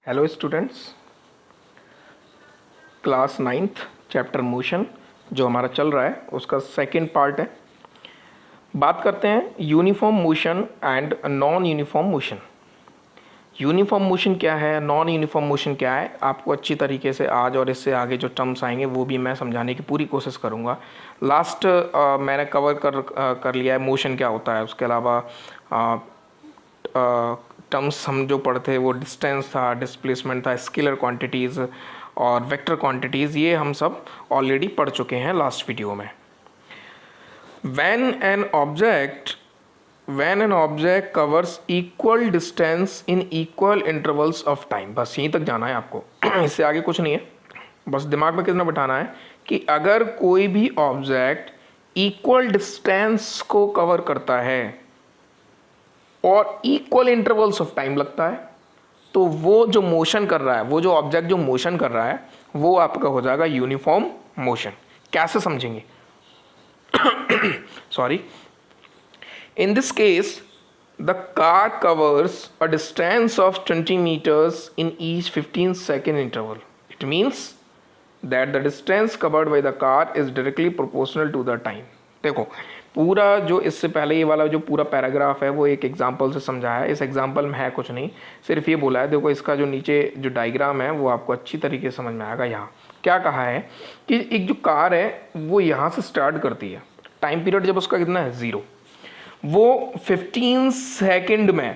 Hello students, class ninth chapter motion जो हमारा चल रहा है उसका सेकंड पार्ट है। बात करते हैं uniform motion and non uniform motion. Uniform motion क्या है, नॉन यूनिफॉर्म मोशन क्या है, आपको अच्छी तरीके से आज और इससे आगे जो टर्म्स आएंगे वो भी मैं समझाने की पूरी कोशिश करूँगा। लास्ट मैंने कवर कर लिया है मोशन क्या होता है। उसके अलावा टर्म्स हम जो पढ़ते हैं वो डिस्टेंस था, डिस्प्लेसमेंट था, स्केलर क्वांटिटीज़ और वेक्टर क्वांटिटीज़, ये हम सब ऑलरेडी पढ़ चुके हैं लास्ट वीडियो में। when an object covers equal distance in equal intervals of time, बस यहीं तक जाना है आपको इससे आगे कुछ नहीं है। बस दिमाग में कितना बिठाना है कि अगर कोई भी ऑब्जेक्ट इक्वल डिस्टेंस को कवर करता है और इक्वल इंटरवल्स ऑफ टाइम लगता है तो वो जो मोशन कर रहा है, वो जो ऑब्जेक्ट जो मोशन कर रहा है वो आपका हो जाएगा यूनिफॉर्म मोशन। कैसे समझेंगे? Sorry, in this case the car covers a distance of 20 meters in each 15 second interval. It means that the distance covered by the car is directly proportional to the time. देखो, पूरा जो इससे पहले ये वाला जो पूरा पैराग्राफ है वो एक एग्जांपल से समझाया है। इस एग्जांपल में है कुछ नहीं, सिर्फ ये बोला है। देखो, इसका जो नीचे जो डायग्राम है वो आपको अच्छी तरीके से समझ में आएगा। यहाँ क्या कहा है कि एक जो कार है वो यहाँ से स्टार्ट करती है, टाइम पीरियड जब उसका कितना है 0, वो 15 सेकेंड में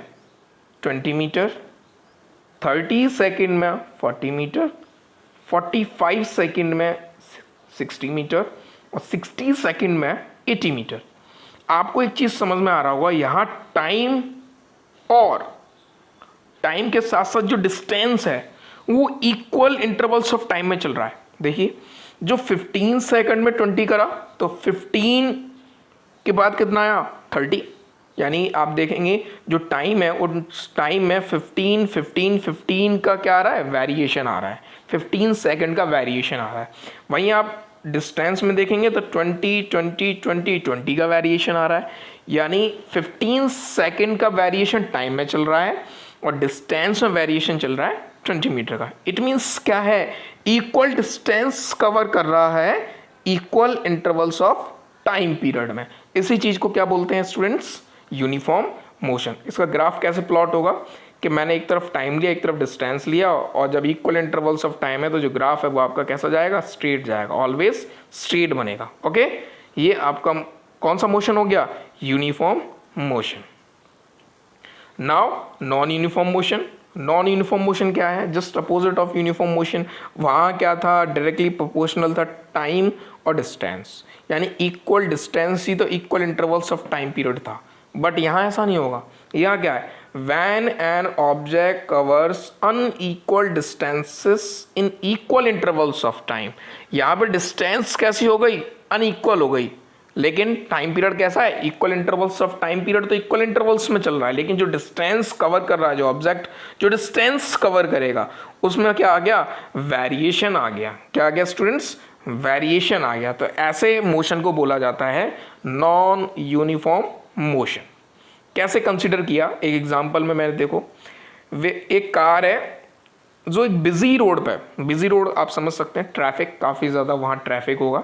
20 मीटर, 30 सेकेंड में 40 मीटर, 45 सेकेंड में 60 मीटर और 60 सेकेंड में 80 मीटर। आपको एक चीज समझ में आ रहा होगा, यहां टाइम और टाइम के साथ साथ जो डिस्टेंस है वो इक्वल इंटरवल्स ऑफ टाइम में चल रहा है। देखिए, जो 15 सेकंड में 20 करा तो 15 के बाद कितना आया 30, यानी आप देखेंगे जो टाइम है उस टाइम में 15 का क्या आ रहा है, वेरिएशन आ रहा है, 15 सेकंड का वेरिएशन आ रहा है। वहीं आप डिस्टेंस में देखेंगे तो 20 का वेरिएशन आ रहा है, यानी 15 सेकंड का वेरिएशन टाइम में चल रहा है और डिस्टेंस में वेरिएशन चल रहा है 20 मीटर का। इट मीन्स क्या है, इक्वल डिस्टेंस कवर कर रहा है equal intervals of time period में। इसी चीज को क्या बोलते हैं स्टूडेंट्स, यूनिफॉर्म मोशन। इसका ग्राफ कैसे प्लॉट होगा कि मैंने एक तरफ टाइम लिया, एक तरफ डिस्टेंस लिया, और जब इक्वल इंटरवल्स ऑफ टाइम है तो जो ग्राफ है वो आपका कैसा जाएगा, स्ट्रेट जाएगा, ऑलवेज स्ट्रेट बनेगा। ओके, ये आपका कौन सा मोशन हो गया, uniform motion. Now non uniform motion. Non uniform motion क्या है, just opposite of uniform motion. वहाँ क्या था, डायरेक्टली प्रोपोर्शनल था टाइम और डिस्टेंस, यानी इक्वल डिस्टेंस ही तो equal intervals of time period था। बट यहाँ ऐसा नहीं होगा। यहाँ क्या है, when an object covers unequal distances in equal intervals of time। यहाँ पे डिस्टेंस कैसी हो गई, अनइक्वल हो गई, लेकिन टाइम पीरियड कैसा है, equal intervals of time period तो इक्वल इंटरवल्स में चल रहा है, लेकिन जो डिस्टेंस कवर कर रहा है, जो ऑब्जेक्ट जो डिस्टेंस कवर करेगा उसमें क्या आ गया, वेरिएशन आ गया। क्या आ गया स्टूडेंट्स, वेरिएशन आ गया। तो ऐसे मोशन को बोला जाता है नॉन यूनिफॉर्म मोशन। कैसे कंसिडर किया, एक एग्जांपल में मैंने देखो, वे एक कार है जो एक बिजी रोड पे, बिजी रोड आप समझ सकते हैं, ट्रैफिक काफ़ी ज़्यादा वहाँ ट्रैफिक होगा।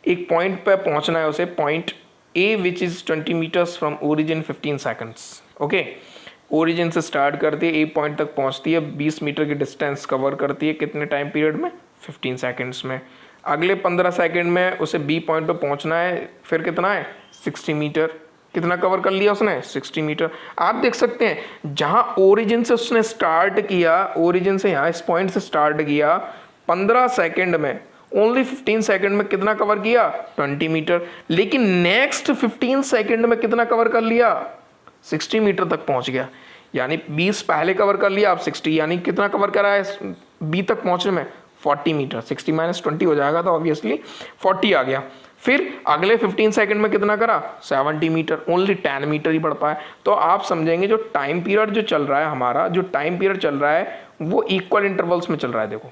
एक पॉइंट पे पहुँचना है उसे, point A which is 20 metres from origin 15 seconds. Okay, origin से स्टार्ट करती है, ए पॉइंट तक पहुँचती है, 20 मीटर की डिस्टेंस कवर करती है, कितने टाइम पीरियड में, 15 सेकेंड्स में। अगले 15 सेकेंड में उसे बी पॉइंट पर पहुँचना है, फिर कितना है 60 मीटर। कितना कवर कर लिया उसने, 60 मीटर। आप देख सकते हैं जहां ओरिजिन से उसने स्टार्ट किया, ओरिजिन से यहाँ इस पॉइंट से स्टार्ट किया, 15 सेकंड में ओनली 15 सेकंड में कितना कवर किया, 20 मीटर। लेकिन नेक्स्ट 15 सेकंड में कितना कवर कर लिया, 60 मीटर तक पहुंच गया। यानी 20 पहले कवर कर लिया, अब 60, यानी कितना कवर करा है बी तक पहुंचने में, 40 मीटर। 60 - 20 हो जाएगा तो ऑब्वियसली 40 आ गया। फिर अगले 15 सेकंड में कितना करा, 70 मीटर, ओनली 10 मीटर ही बढ़ पाया। तो आप समझेंगे जो टाइम पीरियड जो चल रहा है हमारा, जो टाइम पीरियड चल रहा है वो इक्वल इंटरवल्स में चल रहा है। देखो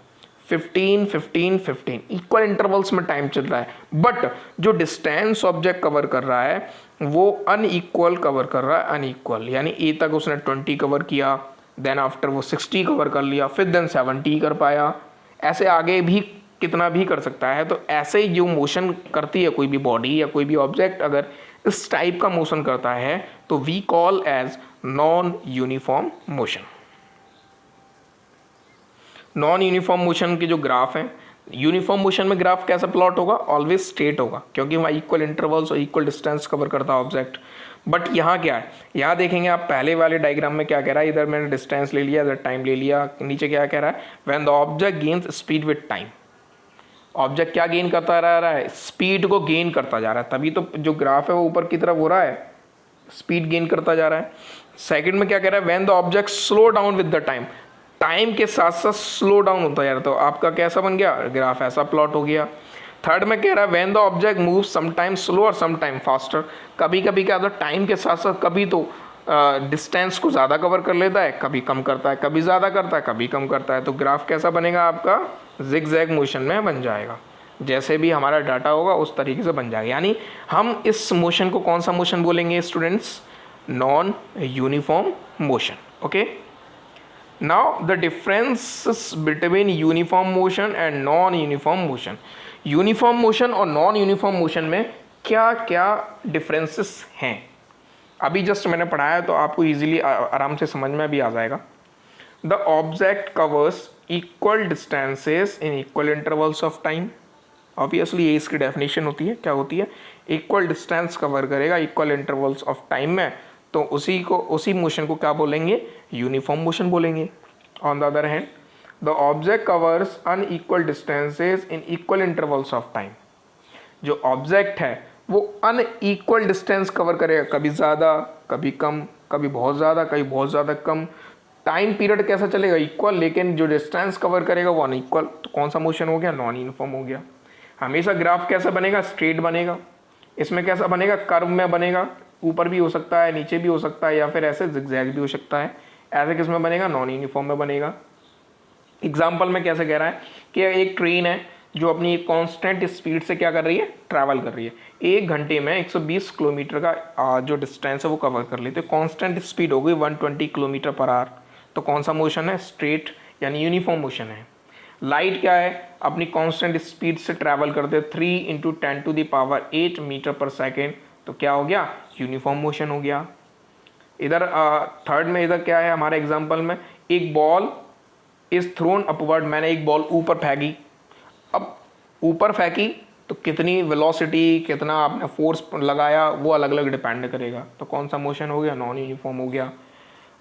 15 इक्वल इंटरवल्स में टाइम चल रहा है, बट जो डिस्टेंस ऑब्जेक्ट कवर कर रहा है वो अनइक्वल कवर कर रहा है, अनइक्वल। यानी ए तक उसने 20 कवर किया, देन आफ्टर वो 60 कवर कर लिया, फिर देन 70 कर पाया, ऐसे आगे भी कितना भी कर सकता है। तो ऐसे ही जो मोशन करती है कोई भी बॉडी या कोई भी ऑब्जेक्ट, अगर इस टाइप का मोशन करता है तो we call as non uniform motion. Non uniform motion के जो ग्राफ हैं, यूनिफॉर्म मोशन में ग्राफ कैसा प्लॉट होगा, ऑलवेज स्ट्रेट होगा, क्योंकि वहाँ इक्वल इंटरवल्स और इक्वल डिस्टेंस कवर करता है ऑब्जेक्ट। बट यहाँ क्या है, यहाँ देखेंगे आप पहले वाले डायग्राम में क्या कह रहा है, इधर मैंने डिस्टेंस ले लिया, इधर टाइम ले लिया, नीचे क्या कह रहा है, when the object gains speed with time. Object क्या गेन करता रह रहा है, स्पीड को गेन करता जा रहा है, तभी तो जो ग्राफ है वो ऊपर की तरफ हो रहा है, स्पीड गेन करता जा रहा है। सेकंड में क्या कह रहा है, when the object slow down with the time, time के साथ साथ स्लो डाउन होता जा रहा है, तो आपका कैसा बन गया ग्राफ, ऐसा प्लॉट हो गया। थर्ड में कह रहा है when the object move sometime slow और समटाइम फास्टर, कभी कभी क्या होता है टाइम के साथ साथ कभी तो डिस्टेंस को ज़्यादा कवर कर लेता है, कभी कम करता है, कभी ज़्यादा करता है, कभी कम करता है। तो ग्राफ कैसा बनेगा आपका, जिग जैग मोशन में बन जाएगा, जैसे भी हमारा डाटा होगा उस तरीके से बन जाएगा। यानी हम इस मोशन को कौन सा मोशन बोलेंगे students, non uniform motion. Okay, now the differences between uniform motion and non uniform motion. Uniform motion और नॉन यूनिफॉर्म मोशन में क्या क्या डिफरेंसेस हैं, अभी जस्ट मैंने पढ़ाया तो आपको इजीली आराम से समझ में भी आ जाएगा। The object covers equal distances in equal intervals of time, obviously ये इसकी डेफिनेशन होती है, क्या होती है, इक्वल डिस्टेंस कवर करेगा इक्वल इंटरवल्स ऑफ टाइम में, तो उसी मोशन को क्या बोलेंगे, यूनिफॉर्म मोशन बोलेंगे। On the other hand the object covers unequal distances in equal intervals of time, जो ऑब्जेक्ट है वो अनइक्वल डिस्टेंस कवर करेगा, कभी ज़्यादा कभी कम, कभी बहुत ज़्यादा कभी बहुत ज़्यादा कम, टाइम पीरियड कैसा चलेगा इक्वल, लेकिन जो डिस्टेंस कवर करेगा वो अनइक्वल, तो कौन सा मोशन हो गया, नॉन यूनिफॉर्म हो गया। हमेशा ग्राफ कैसा बनेगा, स्ट्रेट बनेगा, इसमें कैसा बनेगा, कर्व में बनेगा, ऊपर भी हो सकता है नीचे भी हो सकता है, या फिर ऐसे जिगजैग भी हो सकता है। ऐसे किस में बनेगा, नॉन यूनिफॉर्म में बनेगा। एग्जाम्पल में कैसे कह रहा है कि एक ट्रेन है जो अपनी कांस्टेंट स्पीड से क्या कर रही है, ट्रैवल कर रही है, 1 घंटे में 120 किलोमीटर का जो डिस्टेंस है वो कवर कर लेते, कांस्टेंट स्पीड हो गई 120 किलोमीटर पर आवर, तो कौन सा मोशन है, स्ट्रेट यानी यूनिफॉर्म मोशन है। लाइट क्या है, अपनी कांस्टेंट स्पीड से ट्रैवल करते 3 × 10⁸ मीटर पर सेकेंड, तो क्या हो गया, यूनिफॉर्म मोशन हो गया। इधर थर्ड में इधर क्या है हमारे एग्जाम्पल में, एक बॉल इज थ्रोन अपवर्ड, मैंने एक बॉल ऊपर फेंकी, अब ऊपर फेंकी तो कितनी वेलोसिटी, कितना आपने फोर्स लगाया वो अलग अलग डिपेंड करेगा, तो कौन सा मोशन हो गया, नॉन यूनिफॉर्म हो गया।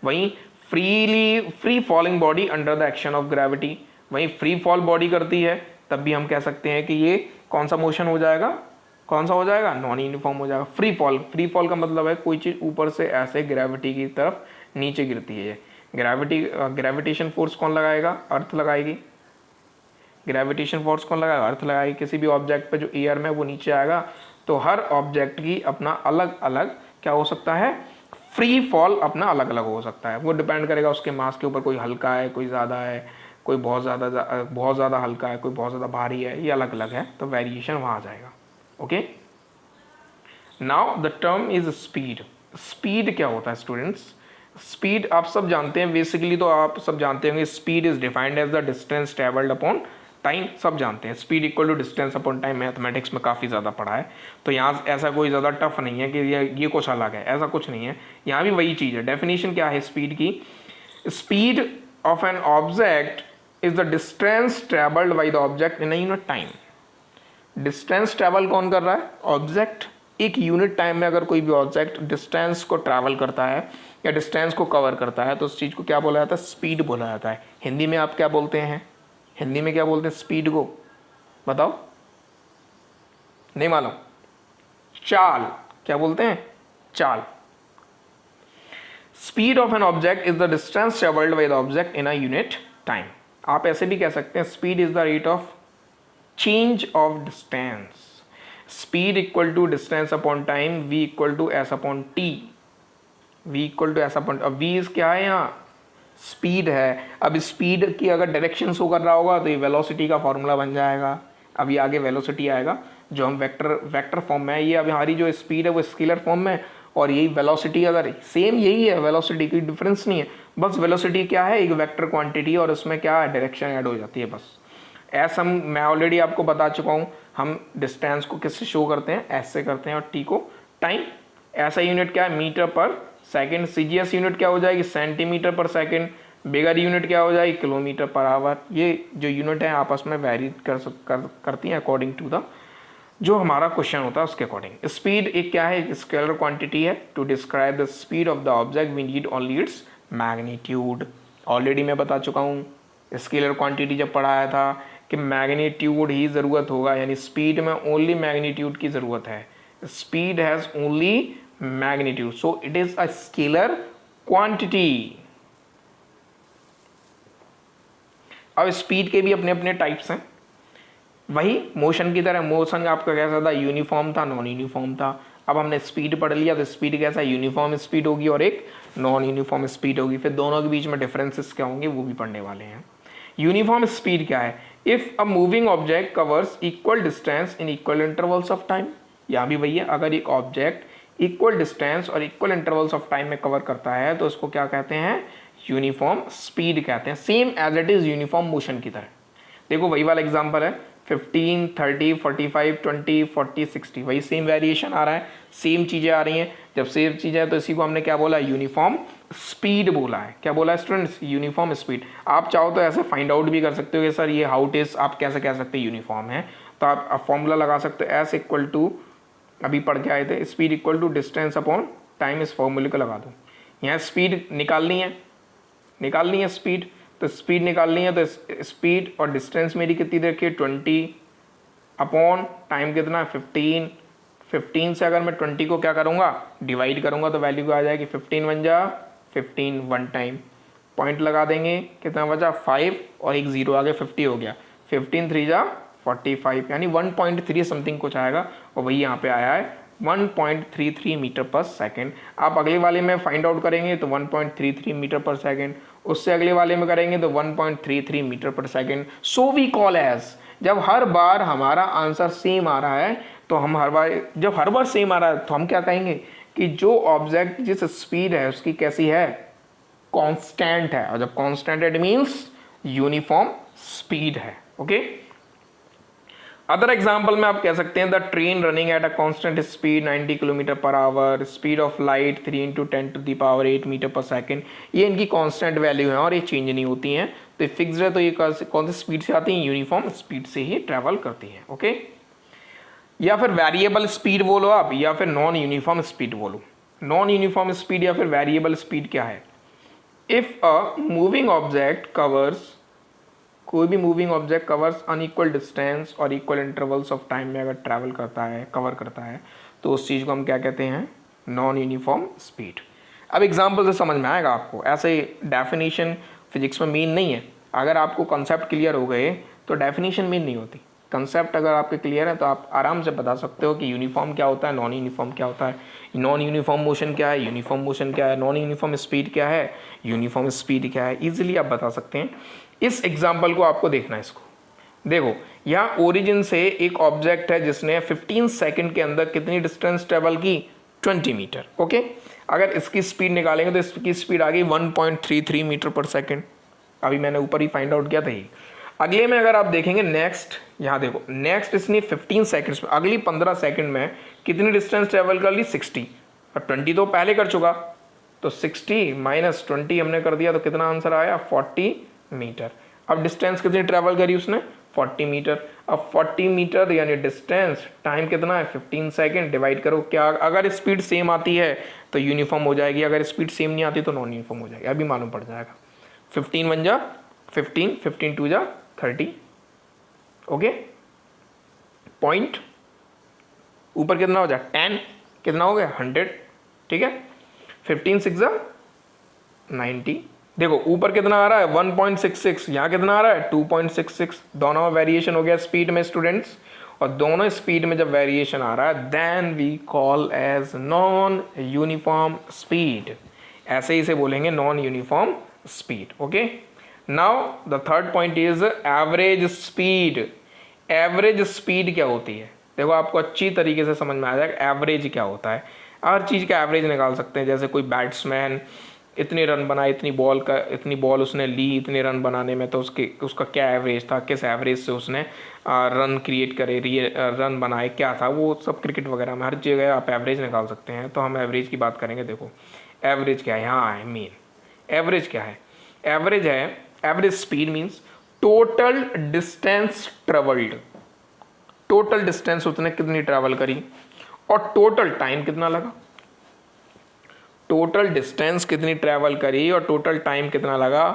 वहीं free falling body under the action of gravity, वहीं फ्री फॉल बॉडी करती है तब भी हम कह सकते हैं कि ये कौन सा मोशन हो जाएगा, कौन सा हो जाएगा, नॉन यूनिफॉर्म हो जाएगा। फ्री फॉल का मतलब है कोई चीज़ ऊपर से ऐसे ग्रेविटी की तरफ नीचे गिरती है, ग्रेविटेशन फोर्स कौन लगाएगा, अर्थ लगाएगी, ग्रेविटेशन फोर्स कौन लगाएगा, अर्थ लगाएगी। किसी भी ऑब्जेक्ट पे जो एयर में वो नीचे आएगा, तो हर ऑब्जेक्ट की अपना अलग अलग क्या हो सकता है, फ्री फॉल अपना अलग अलग हो सकता है, वो डिपेंड करेगा उसके मास के ऊपर, कोई हल्का है कोई ज़्यादा है, कोई बहुत ज़्यादा हल्का है, कोई बहुत ज़्यादा भारी है, ये अलग अलग है, तो वेरिएशन वहाँ आ जाएगा। Okay, now the term is speed. Speed क्या होता है स्टूडेंट्स, स्पीड आप सब जानते हैं, बेसिकली तो आप सब जानते होंगे, speed is defined as the distance travelled upon time, सब जानते हैं, speed equal to distance upon time, mathematics में काफ़ी ज़्यादा पढ़ा है, तो यहाँ ऐसा कोई ज़्यादा टफ नहीं है कि ये कुछ अलग है, ऐसा कुछ नहीं है, यहाँ भी वही चीज़ है। डेफिनेशन क्या है स्पीड की, speed of an object is the distance travelled by the object in a unit time. Distance travel कौन कर रहा है, ऑब्जेक्ट। एक यूनिट टाइम में अगर कोई भी ऑब्जेक्ट डिस्टेंस को ट्रैवल करता है या डिस्टेंस को कवर करता है तो उस चीज़ को क्या बोला जाता है, स्पीड बोला जाता है। हिंदी में आप क्या बोलते हैं, हिंदी में क्या बोलते हैं स्पीड को, बताओ, नहीं मालूम, चाल, क्या बोलते हैं, चाल। Speed of an object is the distance travelled by the object in a unit time. आप ऐसे भी कह सकते हैं speed is the rate of change of distance, speed equal to distance upon time, v equal to S upon T, v equal to S upon, अब v is क्या है यहाँ, स्पीड है। अब स्पीड की अगर डायरेक्शन शो कर रहा होगा तो ये वेलोसिटी का फॉर्मूला बन जाएगा, अभी आगे वेलोसिटी आएगा जो हम वेक्टर फॉर्म में है, ये अब हमारी जो स्पीड है वो स्केलर फॉर्म में, और यही वेलोसिटी अगर सेम यही है, वेलोसिटी कोई डिफरेंस नहीं है, बस वेलोसिटी क्या है, एक वेक्टर क्वांटिटी और उसमें क्या डायरेक्शन ऐड हो जाती है बस। एस हम मैं ऑलरेडी आपको बता चुका हूँ, हम डिस्टेंस को किससे शो करते हैं, एस से करते हैं, और टी को टाइम। ऐसा यूनिट क्या है, metre per second. CGS unit क्या हो जाएगी, सेंटीमीटर पर सेकेंड। बिगर यूनिट क्या हो जाएगी, किलोमीटर पर आवर। ये जो यूनिट है आपस में वेरी करती हैं अकॉर्डिंग टू द जो हमारा क्वेश्चन होता है उसके अकॉर्डिंग। स्पीड एक क्या है, एक स्केलर क्वांटिटी है। To describe the speed of the object we need only its magnitude. Already मैं बता चुका हूँ स्केलर क्वांटिटी जब पढ़ाया था कि मैग्नीट्यूड ही ज़रूरत होगा, यानी स्पीड में ओनली मैग्नीट्यूड की ज़रूरत है। Speed has only magnitude, so it is a scalar quantity. अब स्पीड के भी अपने अपने टाइप्स हैं, वही मोशन की तरह। मोशन आपका कैसा था, यूनिफॉर्म था, नॉन यूनिफॉर्म था। अब हमने स्पीड पढ़ लिया तो स्पीड कैसा, यूनिफॉर्म स्पीड होगी और एक नॉन यूनिफॉर्म स्पीड होगी। फिर दोनों के बीच में डिफरेंसेस क्या होंगे वो भी पढ़ने वाले हैं। यूनिफॉर्म स्पीड क्या है, if a moving object covers equal distance in equal intervals of time. यहाँ भी वही है, अगर एक ऑब्जेक्ट इक्वल डिस्टेंस और इक्वल इंटरवल्स ऑफ टाइम में कवर करता है तो उसको क्या कहते हैं, यूनिफॉर्म स्पीड कहते हैं। Same as it is uniform motion की तरह। देखो वही वाला एग्जांपल है, 15, 30, 45, 20, 40, 60, वही सेम वेरिएशन आ रहा है, सेम चीज़ें आ रही हैं। जब सेम चीज़ें हैं तो इसी को हमने क्या बोला, यूनिफॉर्म स्पीड बोला है। क्या बोला है स्टूडेंट्स, यूनिफॉर्म स्पीड। आप चाहो तो ऐसे फाइंड आउट भी कर सकते हो कि सर ये हाउ इट इज, आप कैसे कह सकते हैं यूनिफॉर्म है। तो आप फॉर्मूला लगा सकते हो, एस इक्वल टू, अभी पढ़ के आए थे, speed equal to distance upon time. इस फॉर्मूले को लगा दो। यहाँ स्पीड निकालनी है स्पीड, तो स्पीड निकालनी है तो स्पीड और डिस्टेंस मेरी कितनी देखिए 20 अपॉन टाइम कितना है 15। 15 से अगर मैं 20 को क्या करूँगा, डिवाइड करूँगा तो वैल्यू आ जाएगी 15 बन जा 15 वन टाइम। पॉइंट लगा देंगे, कितना बचा 5 और एक जीरो आ गया, 50 हो गया। 15 3 जा 45, यानी 1.3 समथिंग कुछ आएगा, और वही यहाँ पे आया है 1.33 मीटर पर सेकेंड। आप अगले वाले में फाइंड आउट करेंगे तो 1.33 मीटर पर सेकेंड, उससे अगले वाले में करेंगे तो 1.33 metre per second. So we call as, जब हर बार हमारा आंसर सेम आ रहा है तो हम जब हर बार सेम आ रहा है तो हम क्या कहेंगे कि जो ऑब्जेक्ट जिस स्पीड है उसकी कैसी है, कांस्टेंट है। और जब constant it means uniform speed है। ओके, अदर एग्जाम्पल में आप कह सकते हैं the train running at a constant speed 90 kilometre per hour, speed of light 3 × 10⁸ metre per second. ये इनकी कांस्टेंट वैल्यू है और ये चेंज नहीं होती हैं, तो फिक्स है। तो ये कौन सी स्पीड से आती हैं, यूनिफॉर्म स्पीड से ही ट्रैवल करती हैं। ओके, या फिर वेरिएबल स्पीड बोलो आप, या फिर नॉन यूनिफॉर्म स्पीड बोलो। नॉन यूनिफॉर्म स्पीड या फिर वेरिएबल स्पीड क्या है, if a moving object covers, कोई भी moving object covers unequal distance और इक्वल इंटरवल्स ऑफ टाइम में अगर ट्रैवल करता है, कवर करता है, तो उस चीज़ को हम क्या कहते हैं, नॉन यूनिफॉर्म स्पीड। अब एग्जांपल से समझ में आएगा आपको, ऐसे डेफिनेशन फिजिक्स में मीन नहीं है। अगर आपको कॉन्सेप्ट क्लियर हो गए तो डेफिनेशन मीन नहीं होती। कंसेप्ट अगर आपके क्लियर है तो आप आराम से बता सकते हो कि यूनिफॉर्म क्या होता है, नॉन यूनिफॉर्म क्या होता है, नॉन यूनिफॉर्म मोशन क्या है, यूनिफॉर्म मोशन क्या है, नॉन यूनिफॉर्म स्पीड क्या है, यूनिफॉर्म स्पीड क्या है, ईजिली आप बता सकते हैं। इस एग्जाम्पल को आपको देखना है। इसको देखो, यहाँ ओरिजिन से एक ऑब्जेक्ट है जिसने 15 सेकंड के अंदर कितनी डिस्टेंस ट्रेवल की, 20 मीटर। ओके, अगर इसकी स्पीड निकालेंगे तो इसकी स्पीड आ गई 1.33 मीटर पर सेकंड। अभी मैंने ऊपर ही फाइंड आउट किया था ये। अगले में अगर आप देखेंगे नेक्स्ट, यहाँ देखो नेक्स्ट इसने 15 सेकंड्स में, अगली 15 सेकंड में कितनी डिस्टेंस ट्रेवल कर ली, 60, और 20 तो पहले कर चुका, तो 60 माइनस 20 हमने कर दिया तो कितना आंसर आया, 40 मीटर। अब डिस्टेंस कितनी ट्रैवल करी उसने, 40 मीटर। अब 40 मीटर यानी डिस्टेंस, टाइम कितना है 15 सेकंड, डिवाइड करो। क्या अगर स्पीड सेम आती है तो यूनिफॉर्म हो जाएगी, अगर स्पीड सेम नहीं आती तो नॉन यूनिफॉर्म हो जाएगी। अभी मालूम पड़ जाएगा। 15 1 जा 15, 15 2 जा 30। ओके, पॉइंट ऊपर कितना हो जाए 10, कितना हो गया 100। ठीक है, 15 6 जा 90। देखो ऊपर कितना आ रहा है 1.66, यहाँ कितना आ रहा है 2.66। दोनों में वेरिएशन हो गया स्पीड में स्टूडेंट्स, और दोनों स्पीड में जब वेरिएशन आ रहा है then we call as non uniform speed. ऐसे ही से बोलेंगे non uniform speed. Okay, now the third point is average speed. Average speed क्या होती है, देखो आपको अच्छी तरीके से समझ में आ जाएगा एवरेज क्या होता है। हर चीज़ का एवरेज निकाल सकते हैं, जैसे कोई बैट्समैन इतने रन बनाए, इतनी बॉल उसने ली इतने रन बनाने में, तो उसका क्या एवरेज था, किस एवरेज से उसने रन क्रिएट करे, रन बनाए, क्या था वो सब। क्रिकेट वगैरह में हर जगह आप एवरेज निकाल सकते हैं, तो हम एवरेज की बात करेंगे। देखो एवरेज क्या है, यहाँ है मेन। एवरेज क्या है? एवरेज है, average speed means total distance travelled, total distance उसने कितनी ट्रैवल करी और टोटल टाइम कितना लगा। टोटल डिस्टेंस कितनी ट्रैवल करी और टोटल टाइम कितना लगा,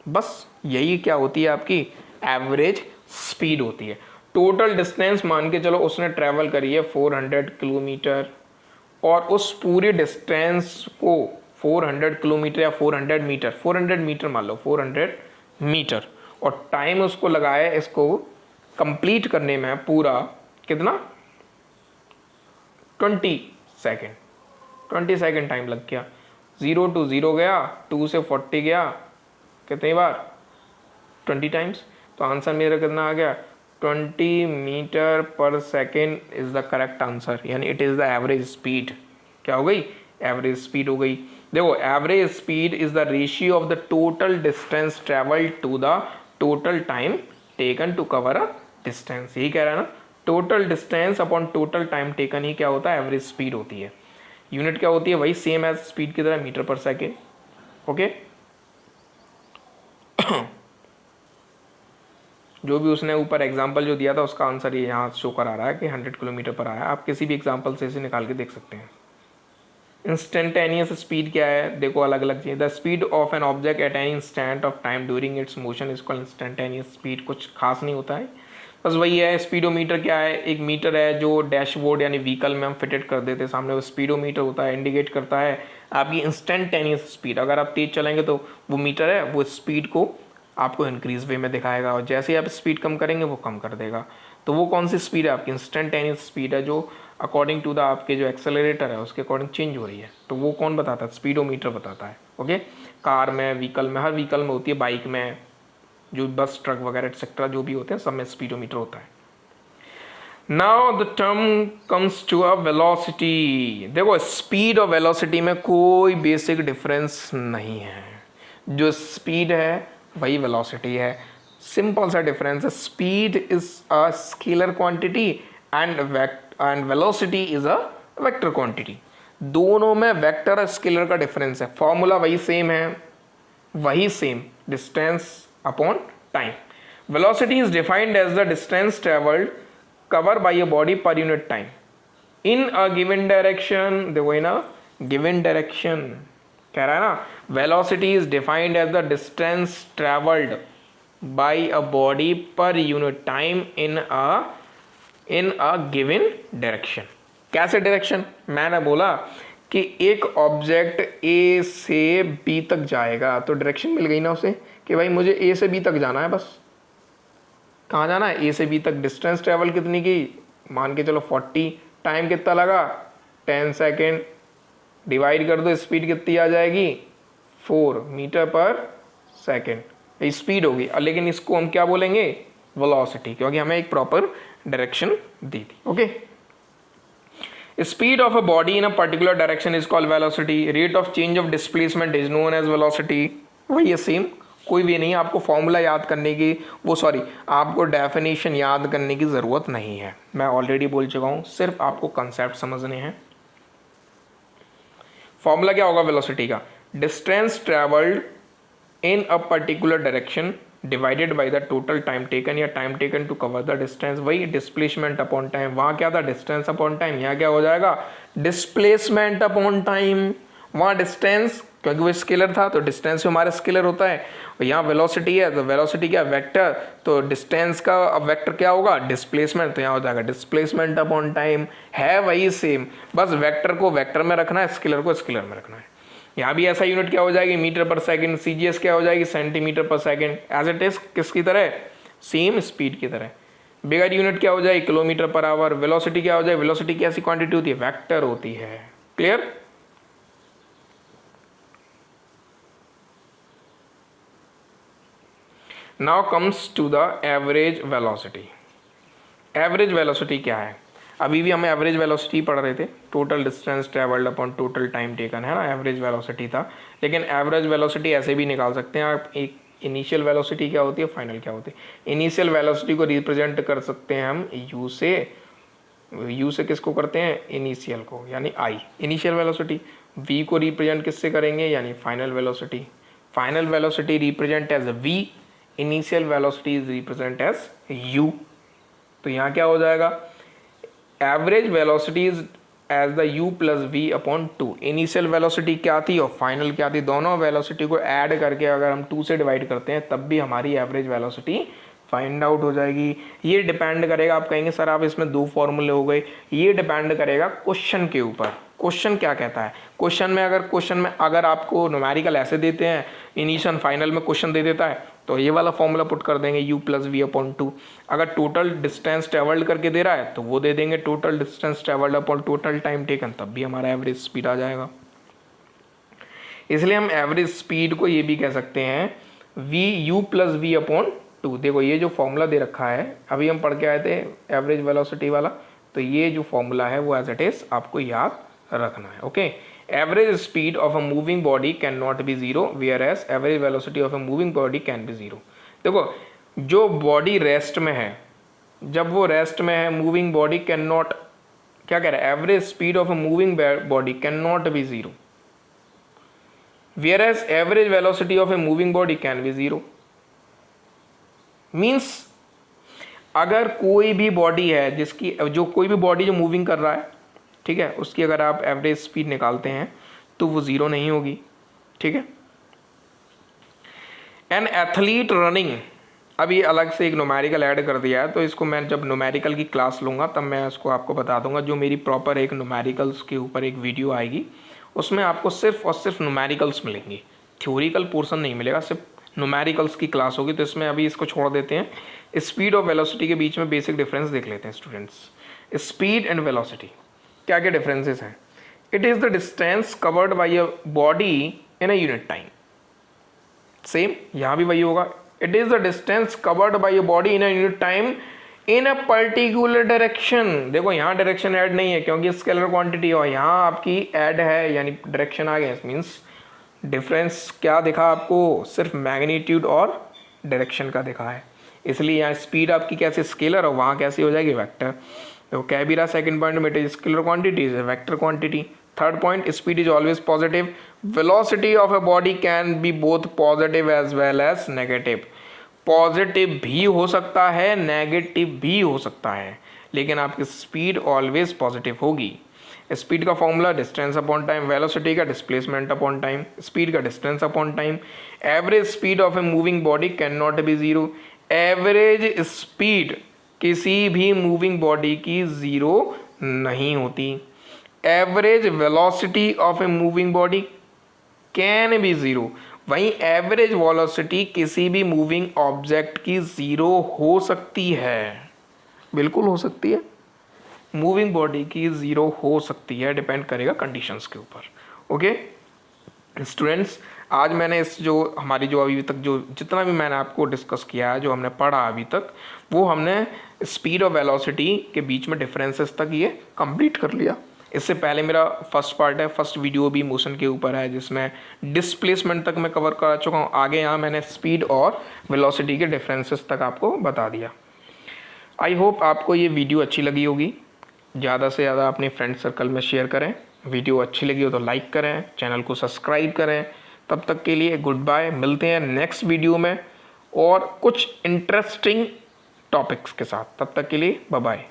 बस यही क्या होती है आपकी एवरेज स्पीड होती है। टोटल डिस्टेंस मान के चलो उसने ट्रैवल करी है 400 किलोमीटर, और उस पूरी डिस्टेंस को 400 किलोमीटर या 400 मीटर, 400 मीटर मान लो, 400 मीटर, और टाइम उसको लगाया इसको कंप्लीट करने में पूरा कितना 20 सेकेंड, 20 सेकेंड टाइम लग गया। 0 to 0 गया, 2 से 40 गया, कितनी बार 20 टाइम्स। तो आंसर मेरा कितना आ गया 20 metre per second is the correct answer, यानी it is the average speed. क्या हो गई? एवरेज स्पीड हो गई। देखो average speed is the ratio of the total distance travelled to the total time taken to cover a distance. यही कह रहा है ना, total distance upon total time taken ही क्या होता है, एवरेज स्पीड होती है। यूनिट क्या होती है, वही सेम एज स्पीड की तरह, मीटर पर सेकेंड। ओके जो भी उसने ऊपर एग्जांपल जो दिया था उसका आंसर ये यहाँ शो करा रहा है कि 100 किलोमीटर पर आया। आप किसी भी एग्जांपल से इसे निकाल के देख सकते हैं। इंस्टेंटेनियस स्पीड क्या है, देखो अलग अलग चीज़। The speed of an object at any instant of time during its motion is called instantaneous speed. कुछ खास नहीं होता है, बस वही है। स्पीडोमीटर क्या है, एक मीटर है जो डैशबोर्ड यानी व्हीकल में हम फिटेड कर देते हैं सामने, वो स्पीडोमीटर होता है, इंडिकेट करता है आपकी इंस्टेंटेनियस स्पीड। अगर आप तेज चलेंगे तो वो मीटर है वो स्पीड को आपको इंक्रीज वे में दिखाएगा, और जैसे ही आप स्पीड कम करेंगे वो कम कर देगा। तो वो कौन सी स्पीड है आपकी, इंस्टेंटेनियस स्पीड है, जो अकॉर्डिंग टू द आपके जो एक्सेलरेटर है उसके अकॉर्डिंग चेंज हो रही है। तो वो कौन बताता है, स्पीडोमीटर बताता है। ओके, कार में, व्हीकल में, हर व्हीकल में होती है, बाइक में, जो बस ट्रक वगैरह एक्सेट्रा जो भी होते हैं सब में स्पीडोमीटर होता है। Now the term comes to a velocity. देखो स्पीड और वेलोसिटी में कोई बेसिक डिफरेंस नहीं है, जो स्पीड है वही वेलोसिटी है। सिंपल सा डिफरेंस है, speed is a scalar quantity and velocity is a vector quantity. दोनों में वेक्टर और स्केलर का डिफरेंस है, फॉर्मूला वही सेम है, वही same, distance upon time. Velocity is defined as the distance travelled cover by a body per unit time in a given direction. देखो in a given direction कह रहा है ना, velocity is defined as the distance travelled by a body per unit time in a given direction. कैसे direction, मैंने बोला कि एक ऑब्जेक्ट ए से बी तक जाएगा तो डायरेक्शन मिल गई ना उसे, कि भाई मुझे ए से बी तक जाना है, बस कहाँ जाना है, ए से बी तक। डिस्टेंस ट्रेवल कितनी की, मान के चलो 40, टाइम कितना लगा 10 सेकेंड, डिवाइड कर दो, स्पीड कितनी आ जाएगी 4 मीटर पर सेकेंड, ये स्पीड होगी। लेकिन इसको हम क्या बोलेंगे, वेलोसिटी, क्योंकि हमें एक प्रॉपर डायरेक्शन दी थी। Okay, speed of a body in a particular direction is called velocity. Rate of change of displacement is known as velocity. वही है सेम, कोई भी नहीं, आपको फॉर्मूला याद करने की आपको डेफिनेशन याद करने की ज़रूरत नहीं है, मैं ऑलरेडी बोल चुका हूँ, सिर्फ आपको कंसेप्ट समझने हैं। फॉर्मूला क्या होगा वेलोसिटी का, distance travelled in a particular direction divided by the total time taken, या time taken to cover the distance. वही डिस्प्लेसमेंट अपॉन टाइम, वहाँ क्या था डिस्टेंस अपॉन टाइम, यहाँ क्या हो जाएगा डिस्प्लेसमेंट अपॉन टाइम। वहाँ डिस्टेंस क्योंकि वो स्केलर था तो डिस्टेंस हमारा स्केलर होता है, और यहाँ वेलोसिटी है तो वेलोसिटी क्या वेक्टर, तो डिस्टेंस का अब वेक्टर क्या होगा डिस्प्लेसमेंट, तो यहाँ हो जाएगा डिस्प्लेसमेंट अपॉन टाइम। है वही सेम, बस वेक्टर को वेक्टर में रखना है, स्केलर को स्केलर में रखना है। यहाँ भी ऐसा यूनिट क्या हो जाएगी मीटर पर सेकंड, सीजीएस क्या हो जाएगी सेंटीमीटर पर सेकंड, एज इट इज किसकी तरह, सेम स्पीड की तरह। बिगर यूनिट क्या हो जाएगी किलोमीटर पर आवर। वेलोसिटी क्या हो जाए, वेलोसिटी की ऐसी क्वांटिटी होती है वेक्टर होती है। Clear. Now comes to the average velocity. Average velocity क्या है, अभी भी हम एवरेज वेलोसिटी पढ़ रहे थे, total distance travelled upon total time taken, है ना, एवरेज वेलोसिटी था। लेकिन एवरेज वेलोसिटी ऐसे भी निकाल सकते हैं आप, एक इनिशियल वेलोसिटी क्या होती है, फाइनल क्या होती है। इनिशियल वेलोसिटी को रिप्रेजेंट कर सकते हैं हम यू से किसको करते हैं, इनिशियल को, यानी आई इनिशियल वेलोसिटी। वी को रिप्रेजेंट किससे करेंगे, यानी final velocity. Final velocity represent as V, initial velocity is represent as U. तो यहाँ क्या हो जाएगा, average velocity is as the U plus V upon 2। Initial velocity क्या थी और फाइनल क्या थी, दोनों वेलोसिटी को ऐड करके अगर हम 2 से डिवाइड करते हैं तब भी हमारी एवरेज वेलोसिटी फाइंड आउट हो जाएगी। ये डिपेंड करेगा, आप कहेंगे सर आप इसमें 2 फॉर्मूले हो गए, ये डिपेंड करेगा क्वेश्चन के ऊपर। क्वेश्चन क्या कहता है, क्वेश्चन में अगर आपको न्यूमेरिकल ऐसे देते हैं, इनिशियल फाइनल में क्वेश्चन दे देता है तो ये वाला फॉर्मूला पुट कर देंगे u प्लस वी अपॉन 2। अगर टोटल डिस्टेंस ट्रेवल्ड करके दे रहा है तो वो दे देंगे total distance travelled upon total time taken, तब भी हमारा एवरेज स्पीड आ जाएगा। इसलिए हम एवरेज स्पीड को ये भी कह सकते हैं u प्लस वी अपॉन 2। देखो ये जो फॉर्मूला दे रखा है, अभी हम पढ़ के आए थे एवरेज वेलोसिटी वाला, तो ये जो फॉर्मूला है वो एज इट इज आपको याद रखना है। Okay, average speed of a moving body can not be zero, where as average velocity of a moving body can be zero. देखो जो बॉडी रेस्ट में है, जब वो रेस्ट में है, मूविंग बॉडी कैन नॉट, क्या कह रहा है, average speed of a moving body can not be zero, where as average velocity of a moving body can be zero. Means अगर कोई भी बॉडी है जिसकी कोई भी बॉडी जो मूविंग कर रहा है, ठीक है, उसकी अगर आप एवरेज स्पीड निकालते हैं तो वो जीरो नहीं होगी। ठीक है, एन एथलीट रनिंग, अभी अलग से एक न्यूमेरिकल ऐड कर दिया है, तो इसको मैं जब न्यूमेरिकल की क्लास लूँगा तब मैं इसको आपको बता दूंगा। जो मेरी प्रॉपर एक न्यूमेरिकल्स के ऊपर एक वीडियो आएगी उसमें आपको सिर्फ और सिर्फ न्यूमेरिकल्स मिलेंगे, थ्योरिकल पोर्शन नहीं मिलेगा, सिर्फ न्यूमेरिकल्स की क्लास होगी। तो इसमें अभी इसको छोड़ देते हैं। स्पीड और वेलोसिटी के बीच में बेसिक डिफरेंस देख लेते हैं स्टूडेंट्स। स्पीड एंड वेलोसिटी क्या क्या डिफरेंसेस हैं। It is the distance covered by a body in a unit time. Same यहाँ भी वही होगा, it is the distance covered by a body in a unit time in a particular direction. देखो यहाँ direction add नहीं है क्योंकि scalar quantity, और यहाँ आपकी ऐड है यानी डायरेक्शन आ गया। मीन्स डिफरेंस क्या दिखा आपको, सिर्फ मैग्नीट्यूड और डायरेक्शन का दिखा है। इसलिए यहाँ स्पीड आपकी कैसे स्केलर और वहाँ कैसे हो जाएगी वेक्टर। तो क्या भी रहा सेकंड पॉइंट में, it is scalar quantity is vector quantity. Third point, speed is always positive. Velocity of a body can be both positive as well as negative. Positive भी हो सकता है, नेगेटिव भी हो सकता है, लेकिन आपकी स्पीड ऑलवेज पॉजिटिव होगी। स्पीड का formula distance upon time, velocity का डिस्प्लेसमेंट अपॉन टाइम, स्पीड का distance upon time. Average speed of a moving body can not be zero. Average speed किसी भी मूविंग बॉडी की जीरो नहीं होती। Average velocity of a moving body can be zero. वहीं average velocity किसी भी moving object की zero हो सकती है, बिल्कुल हो सकती है। मूविंग बॉडी की जीरो हो सकती है, डिपेंड करेगा कंडीशंस के ऊपर। ओके स्टूडेंट्स, आज मैंने इस जो हमारी जो अभी तक जो जितना भी मैंने आपको डिस्कस किया है, जो हमने पढ़ा अभी तक, वो हमने स्पीड और वेलोसिटी के बीच में डिफरेंसेस तक ये कंप्लीट कर लिया। इससे पहले मेरा फर्स्ट पार्ट है, फर्स्ट वीडियो भी मोशन के ऊपर है, जिसमें डिस्प्लेसमेंट तक मैं कवर कर चुका हूँ। आगे यहाँ मैंने स्पीड और वेलोसिटी के डिफरेंसेस तक आपको बता दिया। आई होप आपको ये वीडियो अच्छी लगी होगी। ज़्यादा से ज़्यादा अपने फ्रेंड सर्कल में शेयर करें। वीडियो अच्छी लगी हो तो लाइक करें, चैनल को सब्सक्राइब करें। तब तक के लिए गुड बाय, मिलते हैं नेक्स्ट वीडियो में और कुछ इंटरेस्टिंग टॉपिक्स के साथ। तब तक के लिए बाय बाय।